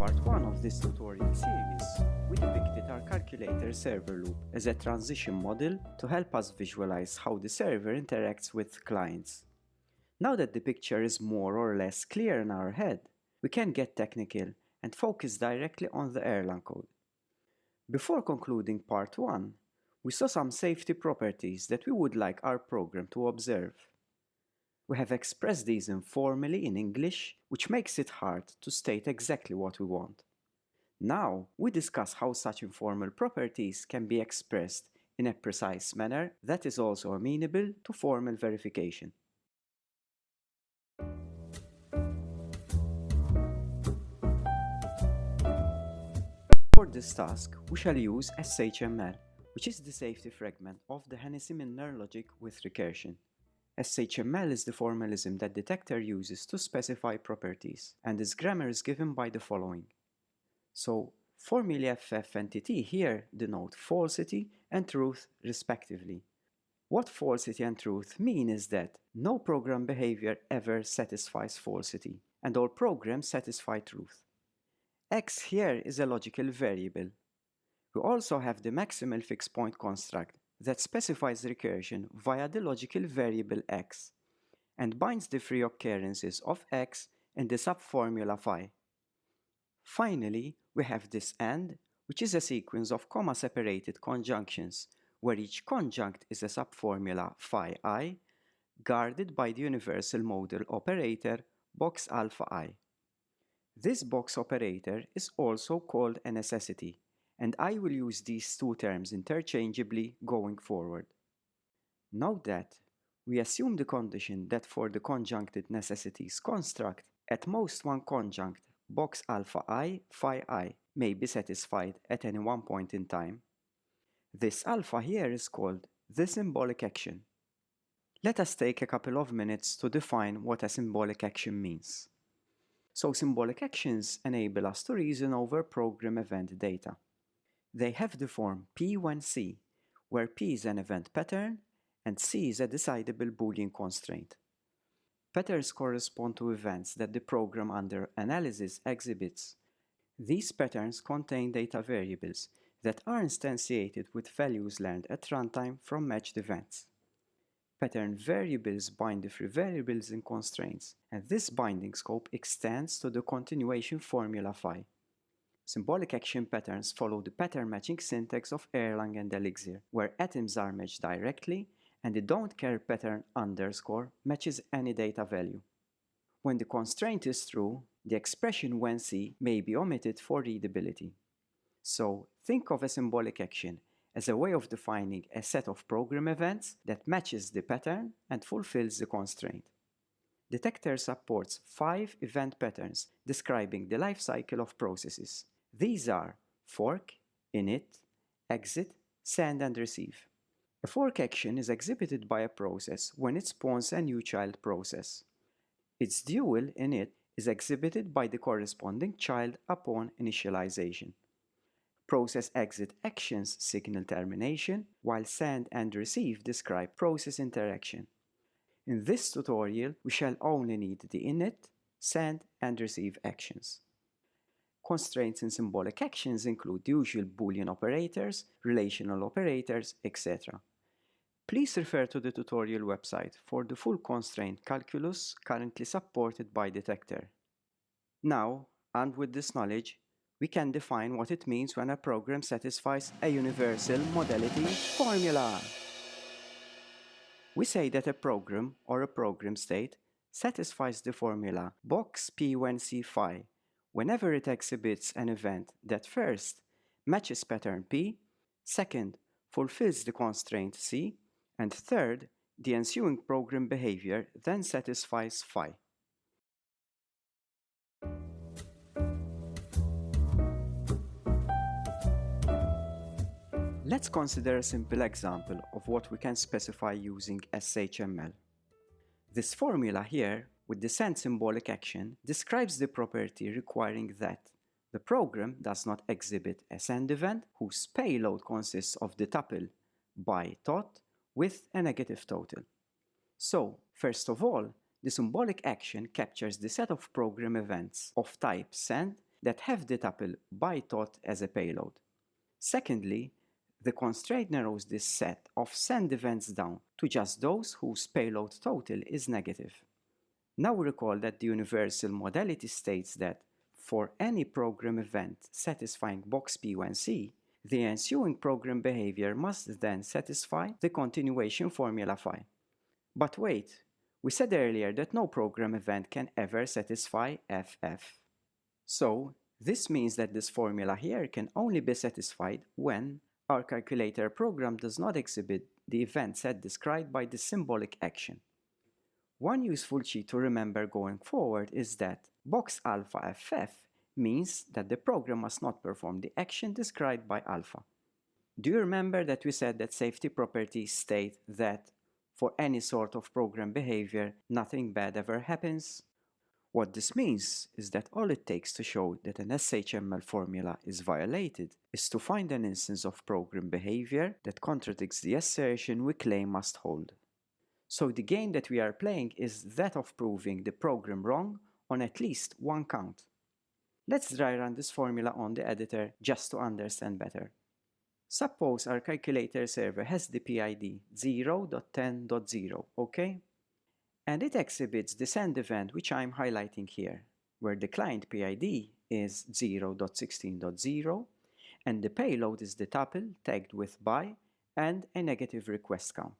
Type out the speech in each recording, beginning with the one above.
part 1 of this tutorial series, we depicted our calculator server loop as a transition model to help us visualize how the server interacts with clients. Now that the picture is more or less clear in our head, we can get technical and focus directly on the Erlang code. Before concluding part 1, we saw some safety properties that we would like our program to observe. We have expressed these informally in English, which makes it hard to state exactly what we want. Now, we discuss how such informal properties can be expressed in a precise manner that is also amenable to formal verification. For this task, we shall use sHML, which is the safety fragment of the Hennessy-Milner logic with recursion. sHML is the formalism that detector uses to specify properties, and its grammar is given by the following. So, formulae FF and TT here denote falsity and truth respectively. What falsity and truth mean is that no program behavior ever satisfies falsity, and all programs satisfy truth. X here is a logical variable. We also have the maximal fixed point construct that specifies recursion via the logical variable x, and binds the free occurrences of x in the subformula phi. Finally, we have this AND, which is a sequence of comma-separated conjunctions, where each conjunct is a subformula phi I, guarded by the universal modal operator box alpha I. This box operator is also called a necessity, and I will use these two terms interchangeably going forward. Note that we assume the condition that for the conjuncted necessities construct, at most one conjunct, box alpha I, phi I, may be satisfied at any one point in time. This alpha here is called the symbolic action. Let us take a couple of minutes to define what a symbolic action means. So symbolic actions enable us to reason over program event data. They have the form P when C, where P is an event pattern and C is a decidable Boolean constraint. Patterns correspond to events that the program under analysis exhibits. These patterns contain data variables that are instantiated with values learned at runtime from matched events. Pattern variables bind the free variables in constraints, and this binding scope extends to the continuation formula phi. Symbolic action patterns follow the pattern matching syntax of Erlang and Elixir, where atoms are matched directly and the don't care pattern underscore matches any data value. When the constraint is true, the expression when C may be omitted for readability. So, think of a symbolic action as a way of defining a set of program events that matches the pattern and fulfills the constraint. Detector supports 5 event patterns describing the life cycle of processes. These are fork, init, exit, send and receive. A fork action is executed by a process when it spawns a new child process. Its dual, init, is exhibited by the corresponding child upon initialization. Process exit actions signal termination, while send and receive describe process interaction. In this tutorial, we shall only need the init, send, and receive actions. Constraints in symbolic actions include the usual Boolean operators, relational operators, etc. Please refer to the tutorial website for the full constraint calculus currently supported by Detector. Now, armed with this knowledge, we can define what it means when a program satisfies a universal modality formula. We say that a program or a program state satisfies the formula box P when C phi whenever it exhibits an event that first matches pattern P, second fulfills the constraint C, and third, the ensuing program behavior then satisfies phi. Let's consider a simple example of what we can specify using sHML. This formula here, with the send symbolic action, describes the property requiring that the program does not exhibit a send event whose payload consists of the tuple by tot with a negative total. So, first of all, the symbolic action captures the set of program events of type send that have the tuple by tot as a payload. Secondly, the constraint narrows this set of send events down to just those whose payload total is negative. Now recall that the universal modality states that for any program event satisfying box P when C, the ensuing program behavior must then satisfy the continuation formula phi. But wait, we said earlier that no program event can ever satisfy FF. So, this means that this formula here can only be satisfied when our calculator program does not exhibit the event set described by the symbolic action. One useful cheat to remember going forward is that box alpha FF means that the program must not perform the action described by alpha. Do you remember that we said that safety properties state that for any sort of program behavior, nothing bad ever happens? What this means is that all it takes to show that an sHML formula is violated is to find an instance of program behavior that contradicts the assertion we claim must hold. So the game that we are playing is that of proving the program wrong on at least one count. Let's dry run this formula on the editor just to understand better. Suppose our calculator server has the PID 0.10.0, okay? And it exhibits the send event which I'm highlighting here, where the client PID is 0.16.0 and the payload is the tuple tagged with by and a negative request count.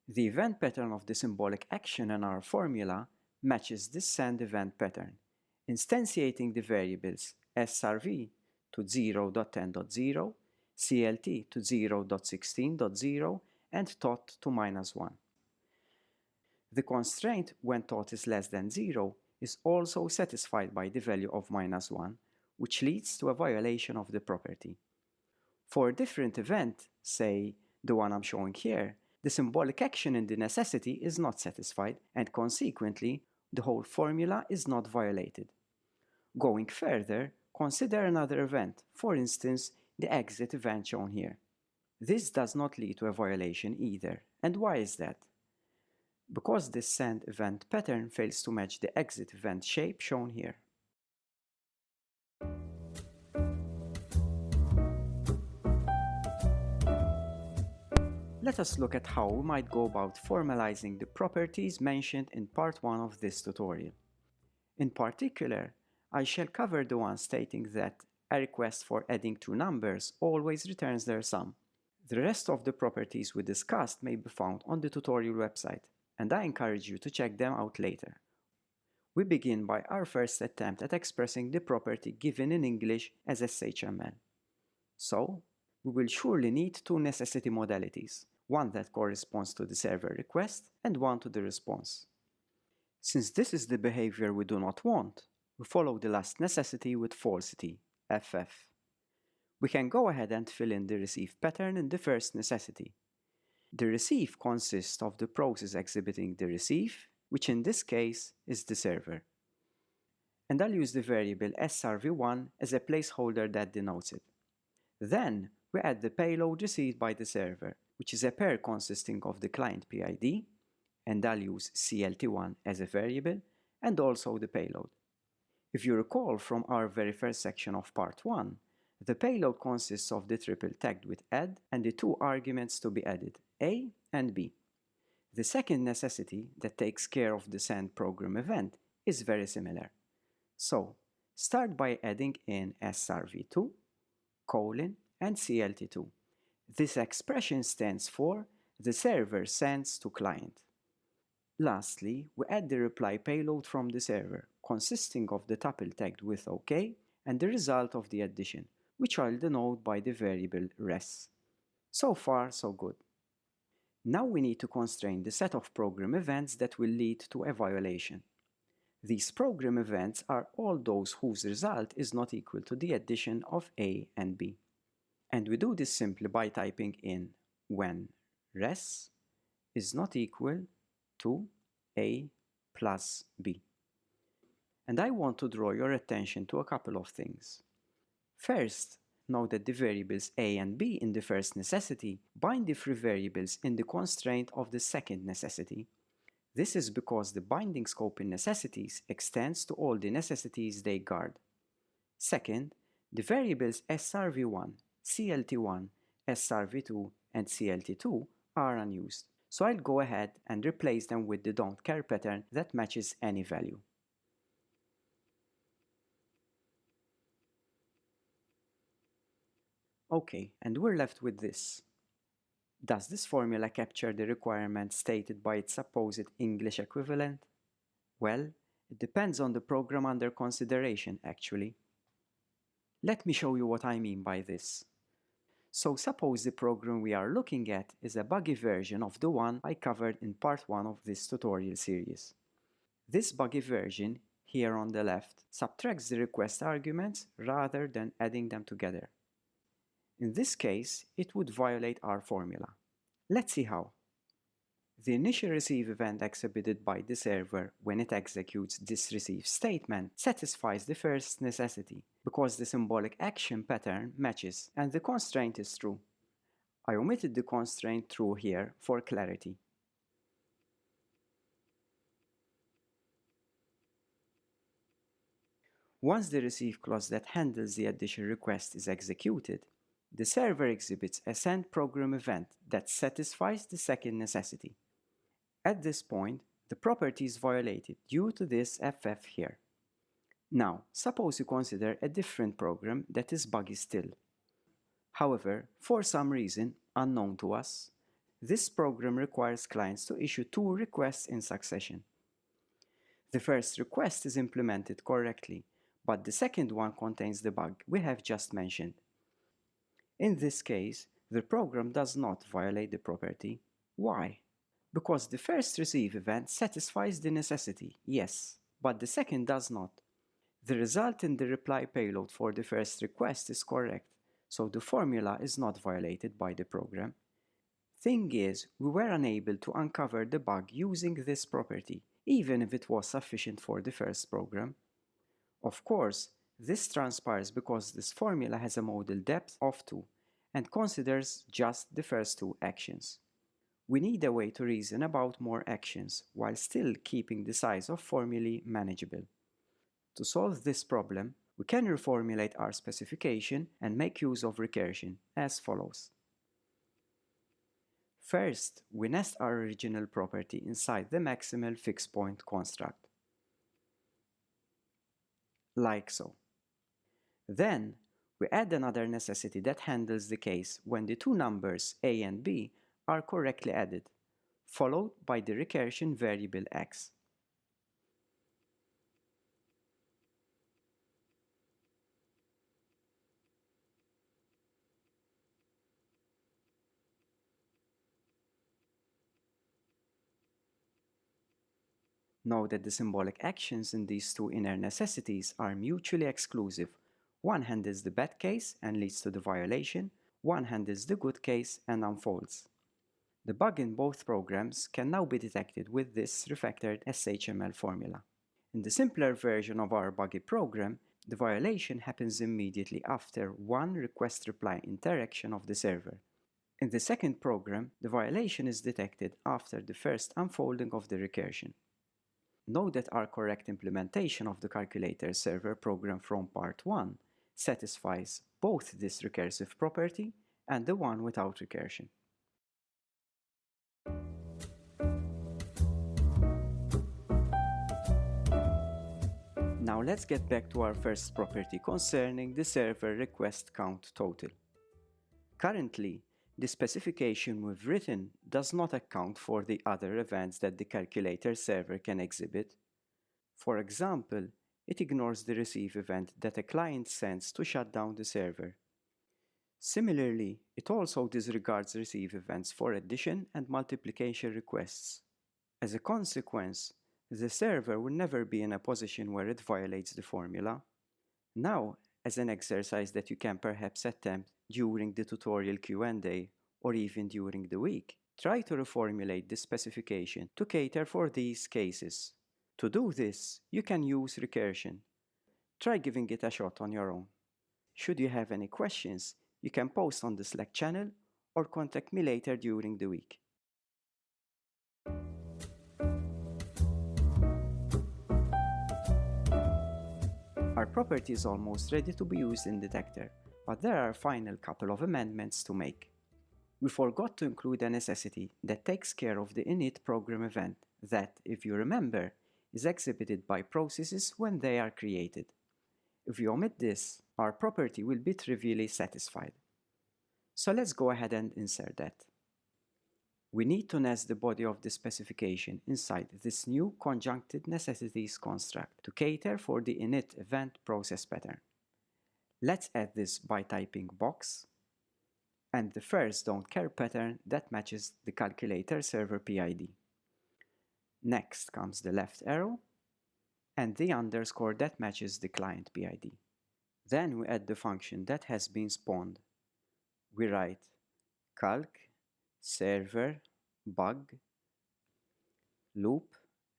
The event pattern of the symbolic action in our formula matches this send event pattern, instantiating the variables srv to 0.10.0, clt to 0.16.0, and tot to -1. The constraint when tot is less than 0 is also satisfied by the value of -1, which leads to a violation of the property. For a different event, say the one I'm showing here, the symbolic action in the necessity is not satisfied, and consequently, the whole formula is not violated. Going further, consider another event, for instance, the exit event shown here. This does not lead to a violation either. And why is that? Because this send event pattern fails to match the exit event shape shown here. Let us look at how we might go about formalizing the properties mentioned in part 1 of this tutorial. In particular, I shall cover the one stating that a request for adding two numbers always returns their sum. The rest of the properties we discussed may be found on the tutorial website, and I encourage you to check them out later. We begin by our first attempt at expressing the property given in English as sHML. So, we will surely need two necessity modalities, one that corresponds to the server request and one to the response. Since this is the behavior we do not want, we follow the last necessity with falsity, FF. We can go ahead and fill in the receive pattern in the first necessity. The receive consists of the process exhibiting the receive, which in this case is the server. And I'll use the variable srv1 as a placeholder that denotes it. Then we add the payload received by the server, which is a pair consisting of the client PID, and I'll use clt1 as a variable, and also the payload. If you recall from our very first section of part 1, the payload consists of the triple tagged with add and the two arguments to be added, A and B. The second necessity that takes care of the send program event is very similar. So, start by adding in srv2, and clt2. This expression stands for the server sends to client. Lastly, we add the reply payload from the server, consisting of the tuple tagged with OK and the result of the addition, which I'll denote by the variable res. So far, so good. Now we need to constrain the set of program events that will lead to a violation. These program events are all those whose result is not equal to the addition of A and B. And we do this simply by typing in when res is not equal to A plus B. And I want to draw your attention to a couple of things. First, note that the variables A and B in the first necessity bind the free variables in the constraint of the second necessity. This is because the binding scope in necessities extends to all the necessities they guard. Second, the variables srv1, clt1, srv2, and clt2 are unused, so I'll go ahead and replace them with the don't care pattern that matches any value. Okay, and we're left with this. Does this formula capture the requirement stated by its supposed English equivalent? Well, it depends on the program under consideration, actually. Let me show you what I mean by this. So suppose the program we are looking at is a buggy version of the one I covered in part 1 of this tutorial series. This buggy version, here on the left, subtracts the request arguments rather than adding them together. In this case, it would violate our formula. Let's see how. The initial receive event exhibited by the server when it executes this receive statement satisfies the first necessity, because the symbolic action pattern matches and the constraint is true. I omitted the constraint true here for clarity. Once the receive clause that handles the addition request is executed, the server exhibits a send program event that satisfies the second necessity. At this point, the property is violated due to this FF here. Now, suppose you consider a different program that is buggy still. However, for some reason unknown to us, this program requires clients to issue 2 requests in succession. The first request is implemented correctly, but the second one contains the bug we have just mentioned. In this case, the program does not violate the property. Why? Because the first receive event satisfies the necessity, yes, but the second does not. The result in the reply payload for the first request is correct, so the formula is not violated by the program. Thing is, we were unable to uncover the bug using this property, even if it was sufficient for the first program. Of course, this transpires because this formula has a modal depth of 2 and considers just the first 2 actions. We need a way to reason about more actions while still keeping the size of formulae manageable. To solve this problem, we can reformulate our specification and make use of recursion as follows. First, we nest our original property inside the maximal fixed point construct, like so. Then, we add another necessity that handles the case when the 2 numbers a and b are correctly added, followed by the recursion variable x. Note that the symbolic actions in these 2 inner necessities are mutually exclusive. One handles the bad case and leads to the violation, one handles the good case and unfolds. The bug in both programs can now be detected with this refactored sHML formula. In the simpler version of our buggy program, the violation happens immediately after one request-reply interaction of the server. In the second program, the violation is detected after the first unfolding of the recursion. Note that our correct implementation of the calculator server program from part 1 satisfies both this recursive property and the one without recursion. Now let's get back to our first property concerning the server request count total. Currently, the specification we've written does not account for the other events that the calculator server can exhibit. For example, it ignores the receive event that a client sends to shut down the server. Similarly, it also disregards receive events for addition and multiplication requests. As a consequence, the server will never be in a position where it violates the formula. Now, as an exercise that you can perhaps attempt during the tutorial Q&A or even during the week, try to reformulate the specification to cater for these cases. To do this, you can use recursion. Try giving it a shot on your own. Should you have any questions, you can post on the Slack channel or contact me later during the week. Our property is almost ready to be used in detector, but there are a final couple of amendments to make. We forgot to include a necessity that takes care of the init program event that, if you remember, is exhibited by processes when they are created. If we omit this, our property will be trivially satisfied. So let's go ahead and insert that. We need to nest the body of the specification inside this new conjuncted necessities construct to cater for the init event process pattern. Let's add this by typing box and the first don't care pattern that matches the calculator server PID. Next comes the left arrow and the underscore that matches the client PID. Then we add the function that has been spawned. We write calc server bug loop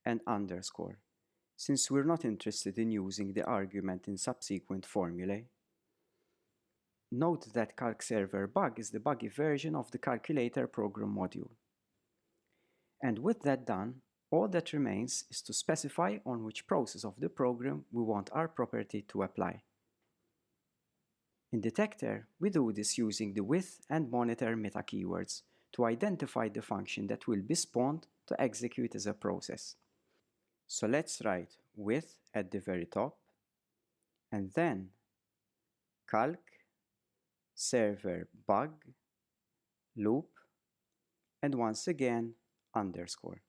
and underscore, since we're not interested in using the argument in subsequent formulae. Note that calc server bug is the buggy version of the calculator program module. And with that done, all that remains is to specify on which process of the program we want our property to apply. In detector, we do this using the with and monitor meta keywords to identify the function that will be spawned to execute as a process. So let's write with at the very top, and then calc server bug loop, and once again underscore,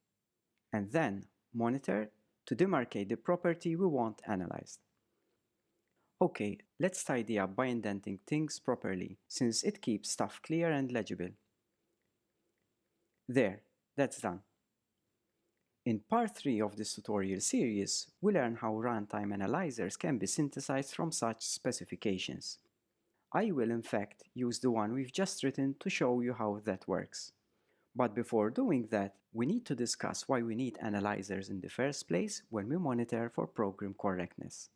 and then monitor to demarcate the property we want analyzed. Okay, let's tidy up by indenting things properly, since it keeps stuff clear and legible. There, that's done. In part 3 of this tutorial series, we learn how runtime analyzers can be synthesized from such specifications. I will in fact use the one we've just written to show you how that works. But before doing that, we need to discuss why we need analyzers in the first place when we monitor for program correctness.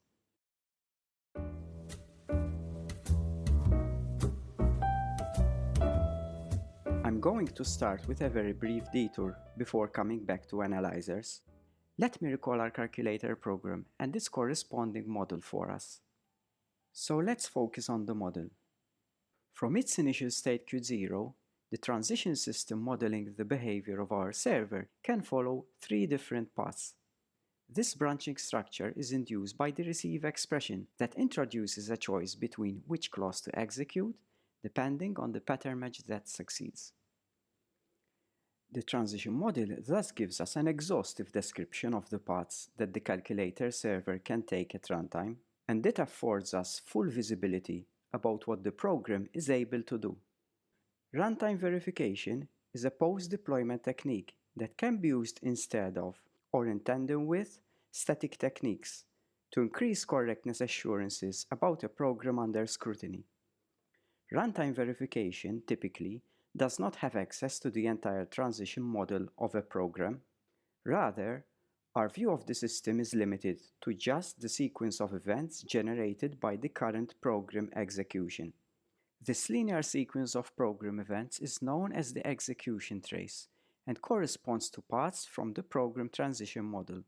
I'm going to start with a very brief detour before coming back to analyzers. Let me recall our calculator program and its corresponding model for us. So let's focus on the model. From its initial state Q0, the transition system modeling the behavior of our server can follow 3 different paths. This branching structure is induced by the receive expression that introduces a choice between which clause to execute, depending on the pattern match that succeeds. The transition model thus gives us an exhaustive description of the paths that the calculator server can take at runtime, and it affords us full visibility about what the program is able to do. Runtime verification is a post-deployment technique that can be used instead of, or in tandem with, static techniques to increase correctness assurances about a program under scrutiny. Runtime verification typically does not have access to the entire transition model of a program. Rather, our view of the system is limited to just the sequence of events generated by the current program execution. This linear sequence of program events is known as the execution trace and corresponds to paths from the program transition model.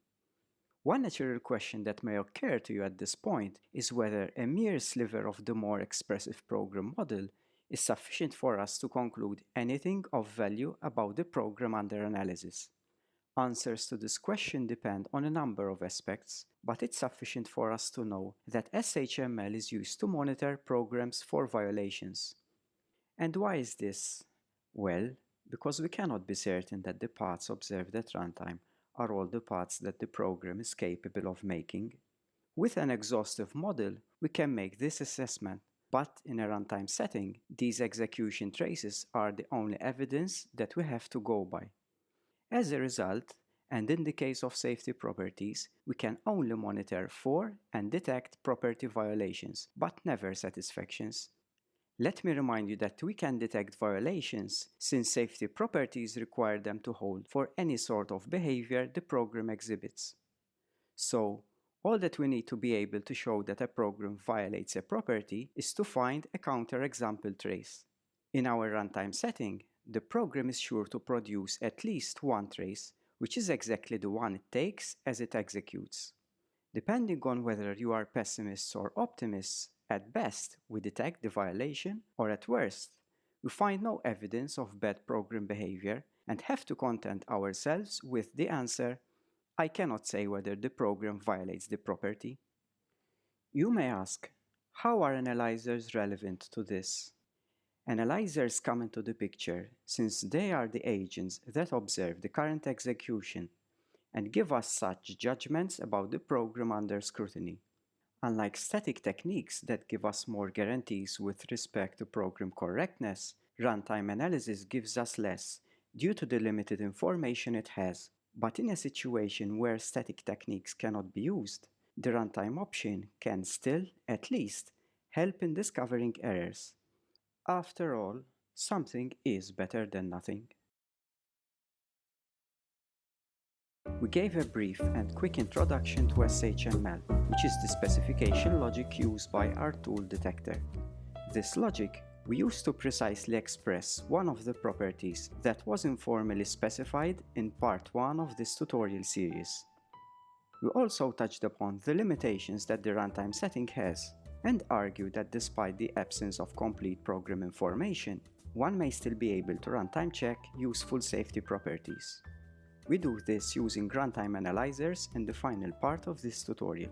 One natural question that may occur to you at this point is whether a mere sliver of the more expressive program model is sufficient for us to conclude anything of value about the program under analysis. Answers to this question depend on a number of aspects, but it's sufficient for us to know that sHML is used to monitor programs for violations. And why is this? Well, because we cannot be certain that the paths observed at runtime are all the paths that the program is capable of making. With an exhaustive model, we can make this assessment, but in a runtime setting, these execution traces are the only evidence that we have to go by. As a result, and in the case of safety properties, we can only monitor for and detect property violations, but never satisfactions. Let me remind you that we can detect violations since safety properties require them to hold for any sort of behavior the program exhibits. So, all that we need to be able to show that a program violates a property is to find a counterexample trace. In our runtime setting, the program is sure to produce at least one trace, which is exactly the one it takes as it executes. Depending on whether you are pessimists or optimists, at best we detect the violation, or at worst, we find no evidence of bad program behavior and have to content ourselves with the answer, I cannot say whether the program violates the property. You may ask, how are analyzers relevant to this? Analyzers come into the picture since they are the agents that observe the current execution and give us such judgments about the program under scrutiny. Unlike static techniques that give us more guarantees with respect to program correctness, runtime analysis gives us less due to the limited information it has. But in a situation where static techniques cannot be used, the runtime option can still, at least, help in discovering errors. After all, something is better than nothing. We gave a brief and quick introduction to sHML, which is the specification logic used by our tool detector. This logic we use to precisely express one of the properties that was informally specified in part 1 of this tutorial series. We also touched upon the limitations that the runtime setting has, and argued that despite the absence of complete program information, one may still be able to runtime check useful safety properties. We do this using runtime analyzers in the final part of this tutorial.